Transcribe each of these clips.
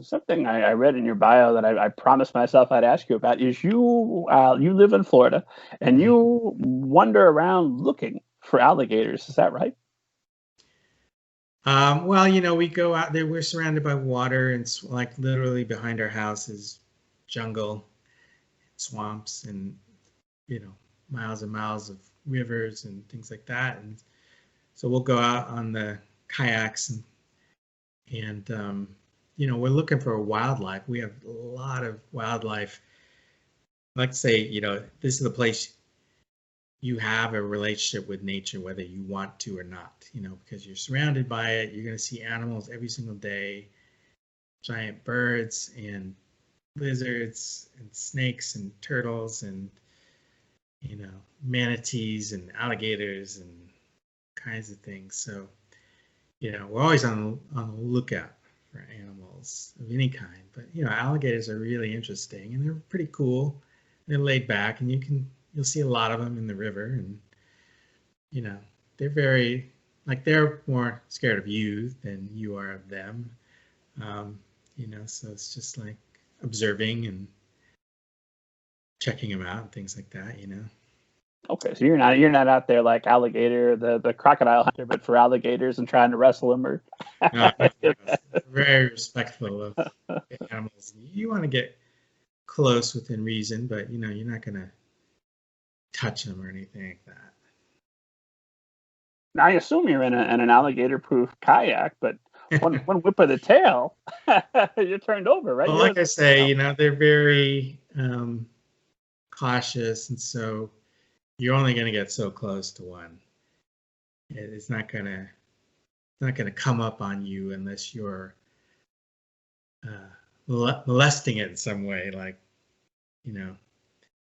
Something I read in your bio that I promised myself I'd ask you about is you live in Florida and Mhm. you wander around looking for alligators. Is that right? Well, we go out there. We're surrounded by water, and like literally behind our house is jungle, swamps, and you know, miles and miles of rivers and things like that. And so we'll go out on the kayaks and we're looking for wildlife. We have a lot of wildlife. I like to say, this is the place you have a relationship with nature, whether you want to or not, because you're surrounded by it. You're going to see animals every single day, giant birds and lizards and snakes and turtles and, manatees and alligators and kinds of things. So, we're always on the lookout for animals of any kind. But, alligators are really interesting and they're pretty cool. They're laid back and you'll see a lot of them in the river and you know, they're very they're more scared of you than you are of them. So it's just like observing and checking them out and things like that. Okay, so you're not out there like alligator, the crocodile hunter, but for alligators and trying to wrestle them or. No, no, no. Very respectful of the animals. You want to get close within reason, but you're not gonna touch them or anything like that. Now, I assume you're in an alligator-proof kayak, but one whip of the tail, you're turned over, right? Well, You're like in. I say, they're very cautious, and so you're only going to get so close to one. It's not gonna come up on you unless you're molesting it in some way, like you know.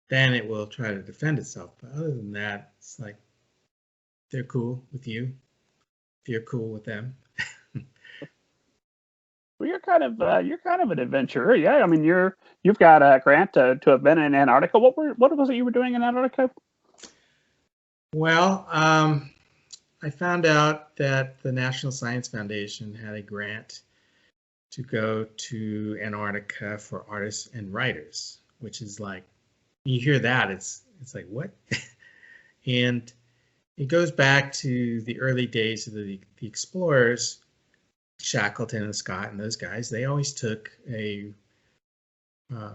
Then it will try to defend itself. But other than that, it's like they're cool with you. If you're cool with them. Well, you're kind of an adventurer, yeah. I mean, you've got a grant to have been in Antarctica. What was it you were doing in Antarctica? Well, I found out that the National Science Foundation had a grant to go to Antarctica for artists and writers, which is like you hear that it's like what? And it goes back to the early days of the explorers, Shackleton and Scott and those guys. They always took a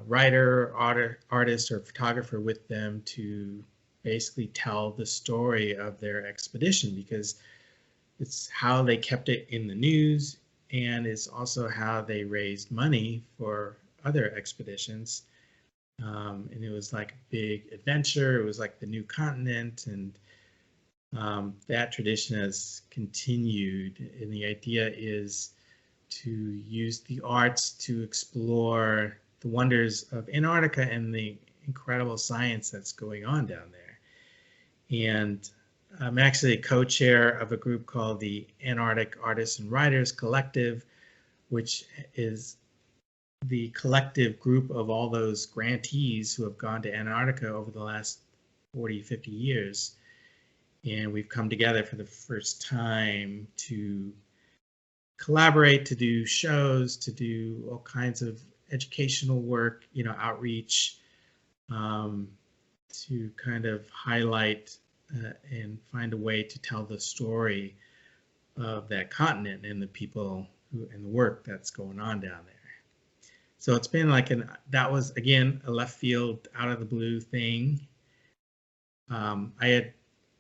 writer, artist, or photographer with them to basically tell the story of their expedition because it's how they kept it in the news and it's also how they raised money for other expeditions. And it was like a big adventure. It was like the new continent, and that tradition has continued. And the idea is to use the arts to explore the wonders of Antarctica and the incredible science that's going on down there. And I'm actually a co-chair of a group called the Antarctic Artists and Writers Collective, which is the collective group of all those grantees who have gone to Antarctica over the last 40, 50 years. And we've come together for the first time to collaborate, to do shows, to do all kinds of educational work, outreach, to kind of highlight and find a way to tell the story of that continent and the people and the work that's going on down there. So it's been like that was again a left field, out of the blue thing. I had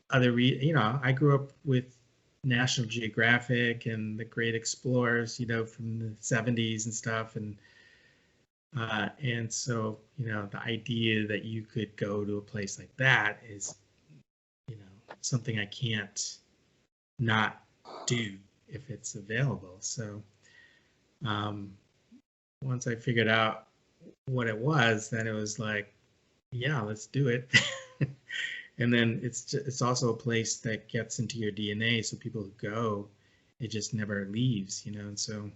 I grew up with National Geographic and the great explorers, from the 70s and stuff, and so the idea that you could go to a place like that is, something I can't not do if it's available. So once I figured out what it was, then it was like, yeah, let's do it. And then it's also a place that gets into your DNA. So people who go, it just never leaves, And so,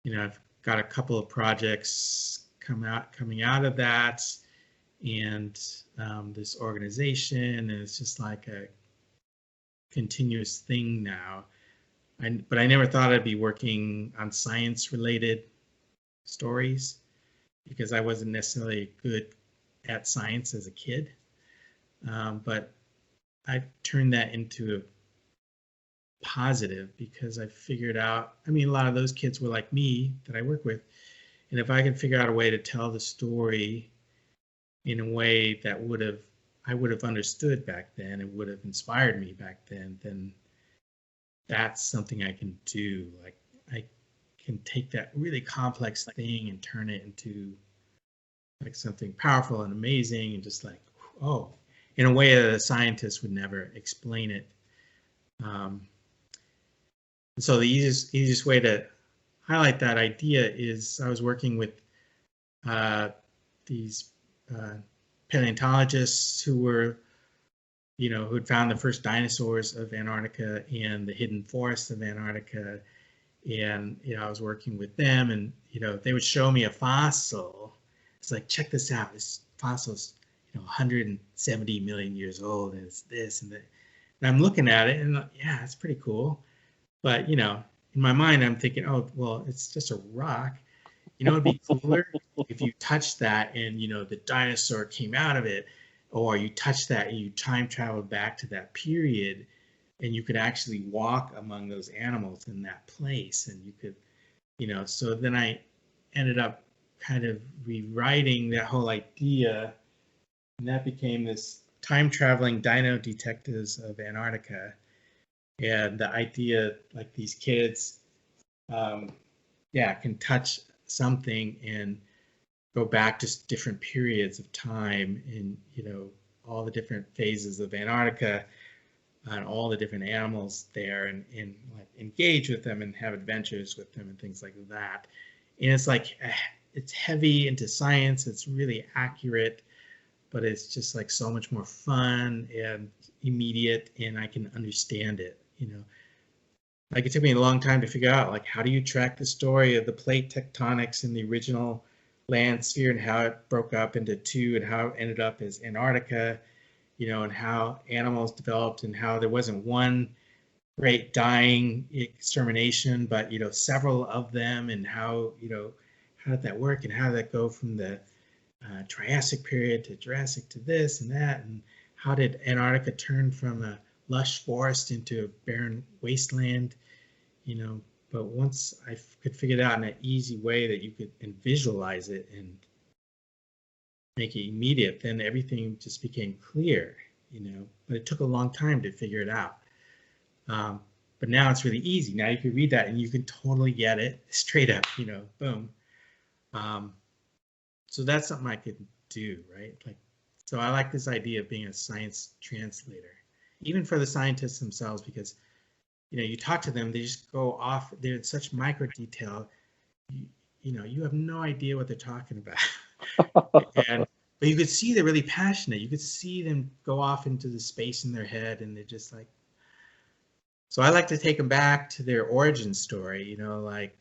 I've got a couple of projects coming out of that, and this organization, and it's just like a continuous thing now. But I never thought I'd be working on science related stories because I wasn't necessarily good at science as a kid. But I turned that into a positive because I figured out, I mean, a lot of those kids were like me that I work with. And if I could figure out a way to tell the story in a way that I would have understood back then and would have inspired me back then that's something I can do. Like I can take that really complex thing and turn it into like something powerful and amazing and just like, oh, in a way that a scientist would never explain it. So the easiest way to highlight that idea is I was working with these paleontologists who were, who had found the first dinosaurs of Antarctica and the hidden forests of Antarctica. And, I was working with them and, they would show me a fossil. It's like, check this out. This fossil's, 170 million years old and it's this and that. And I'm looking at it and yeah, it's pretty cool. But, in my mind, I'm thinking, oh, well, it's just a rock. It'd be cooler if you touched that and, the dinosaur came out of it, or you touched that and you time traveled back to that period and you could actually walk among those animals in that place. And you could, so then I ended up kind of rewriting that whole idea. And that became this time traveling dino detectives of Antarctica. And the idea, like these kids, can touch something and go back to different periods of time and, all the different phases of Antarctica and all the different animals there and like engage with them and have adventures with them and things like that. And it's like, it's heavy into science. It's really accurate, but it's just like so much more fun and immediate and I can understand it. Like it took me a long time to figure out, like, how do you track the story of the plate tectonics in the original land sphere and how it broke up into two and how it ended up as Antarctica, and how animals developed and how there wasn't one great dying extermination, but, several of them and how, how did that work and how did that go from the Triassic period to Jurassic to this and that, and how did Antarctica turn from a lush forest into a barren wasteland, but once I could figure it out in an easy way that you could and visualize it and make it immediate, then everything just became clear, but it took a long time to figure it out. But now it's really easy. Now you can read that and you can totally get it straight up, boom. So that's something I could do, right? Like, so I like this idea of being a science translator, even for the scientists themselves, because, you talk to them, they just go off, they're in such micro detail, you have no idea what they're talking about. But you could see they're really passionate. You could see them go off into the space in their head and they're just like, so I like to take them back to their origin story, like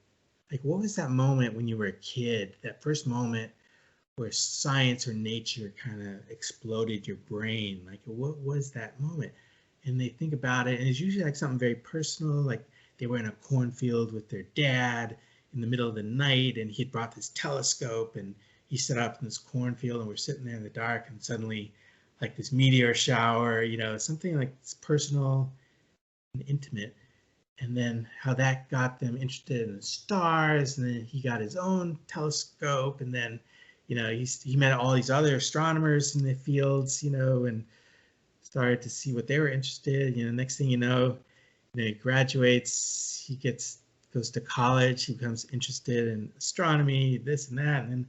what was that moment when you were a kid, that first moment where science or nature kind of exploded your brain? Like, what was that moment? And they think about it, and it's usually like something very personal, like they were in a cornfield with their dad in the middle of the night, and he had brought this telescope, and he set up in this cornfield, and we're sitting there in the dark, and suddenly, like this meteor shower, something like it's personal and intimate. And then how that got them interested in the stars, and then he got his own telescope, and then he met all these other astronomers in the fields, and started to see what they were interested in. Next thing you know, he graduates, he goes to college, he becomes interested in astronomy, this and that, and then,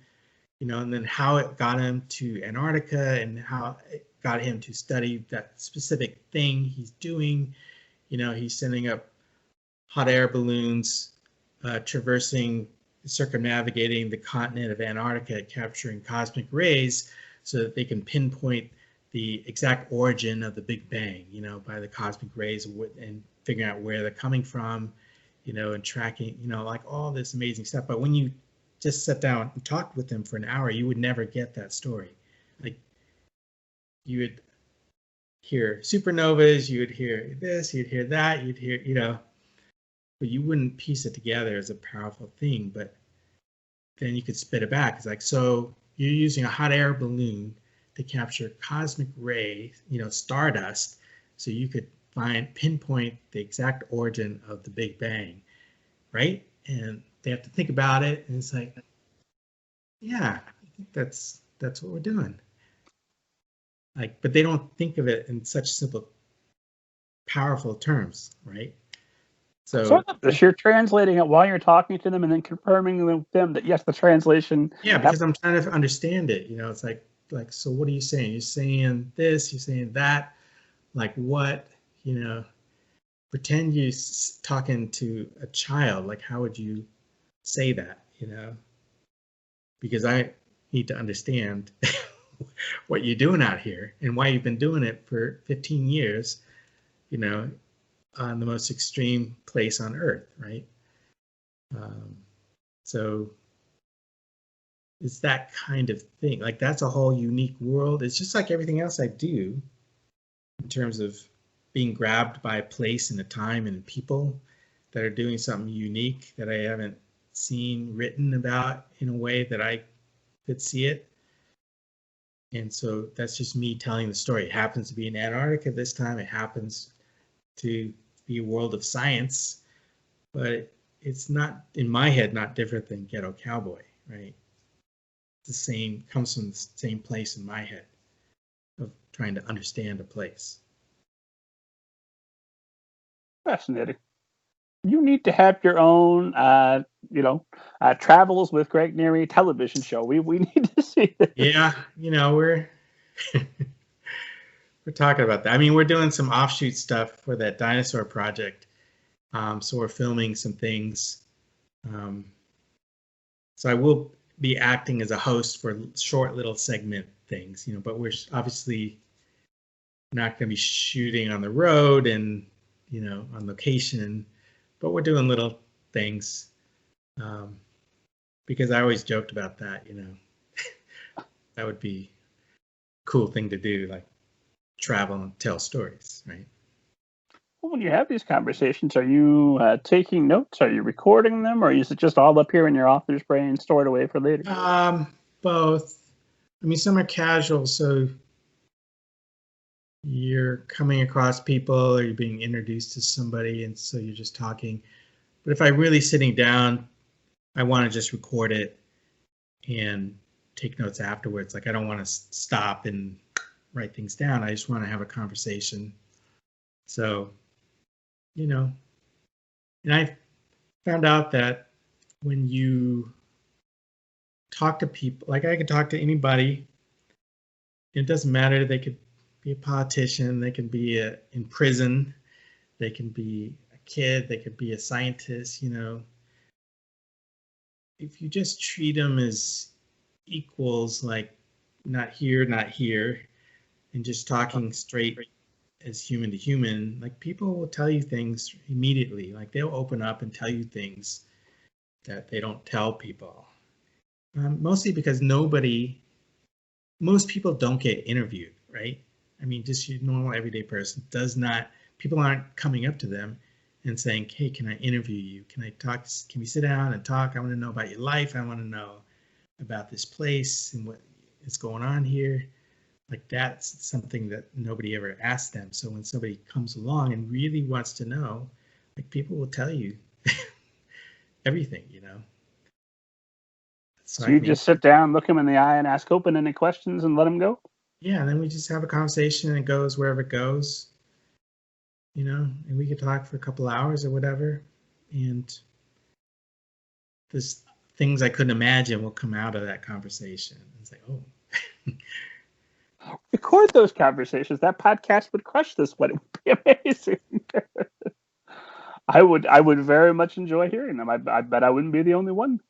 and then how it got him to Antarctica and how it got him to study that specific thing he's doing. He's sending up hot air balloons, circumnavigating the continent of Antarctica, capturing cosmic rays so that they can pinpoint the exact origin of the Big Bang, by the cosmic rays and figuring out where they're coming from, and tracking, like all this amazing stuff. But when you just sat down and talked with them for an hour, you would never get that story. Like, you would hear supernovas, you would hear this, you'd hear that, you'd hear, but you wouldn't piece it together as a powerful thing. But then you could spit it back. It's like, so you're using a hot air balloon to capture cosmic ray, stardust, so you could pinpoint the exact origin of the Big Bang, right? And they have to think about it, and it's like, yeah, I think that's what we're doing. Like, but they don't think of it in such simple, powerful terms, right? So you're translating it while you're talking to them, and then confirming with them that yes, the translation. Yeah, because I'm trying to understand it. It's like, so what are you saying? You're saying this, you're saying that. Like what? Pretend you're talking to a child. Like, how would you say that? Because I need to understand what you're doing out here and why you've been doing it for 15 years. On the most extreme place on Earth, right? So it's that kind of thing. Like, that's a whole unique world. It's just like everything else I do in terms of being grabbed by a place and a time and people that are doing something unique that I haven't seen written about in a way that I could see it. And so that's just me telling the story. It happens to be in Antarctica this time. It happens to be a world of science, but it's not, in my head, not different than Ghetto Cowboy, right? The same, comes from the same place in my head of trying to understand a place. Fascinating. You need to have your own, Travels with Greg Neri television show. We need to see this. Yeah, we're we're talking about that. I mean, we're doing some offshoot stuff for that dinosaur project. So we're filming some things. So I will be acting as a host for short little segment things, but we're obviously not going to be shooting on the road and, on location, but we're doing little things. Because I always joked about that, that would be a cool thing to do, like travel and tell stories, right? Well, when you have these conversations, are you taking notes? Are you recording them, or is it just all up here in your author's brain, stored away for later? Both. I mean, some are casual, so you're coming across people or you're being introduced to somebody, and so you're just talking. But if I'm really sitting down, I want to just record it and take notes afterwards. Like, I don't want to stop and write things down. I just want to have a conversation. So, and I found out that when you talk to people, like I could talk to anybody, it doesn't matter. They could be a politician, they can be in prison, they can be a kid, they could be a scientist, If you just treat them as equals, like not here, and just talking straight as human to human, like people will tell you things immediately. Like they'll open up and tell you things that they don't tell people. Mostly because most people don't get interviewed, right? I mean, just your normal everyday person people aren't coming up to them and saying, hey, can I interview you? Can I talk? Can we sit down and talk? I want to know about your life. I want to know about this place and what is going on here. Like, that's something that nobody ever asked them. So when somebody comes along and really wants to know, like, people will tell you everything, So you just sit down, look them in the eye, and ask open-ended questions and let them go? Yeah, and then we just have a conversation and it goes wherever it goes, and we could talk for a couple hours or whatever. And there's things I couldn't imagine will come out of that conversation. It's like, oh. Record those conversations. That podcast would crush this one. It would be amazing. I would very much enjoy hearing them. I bet I wouldn't be the only one.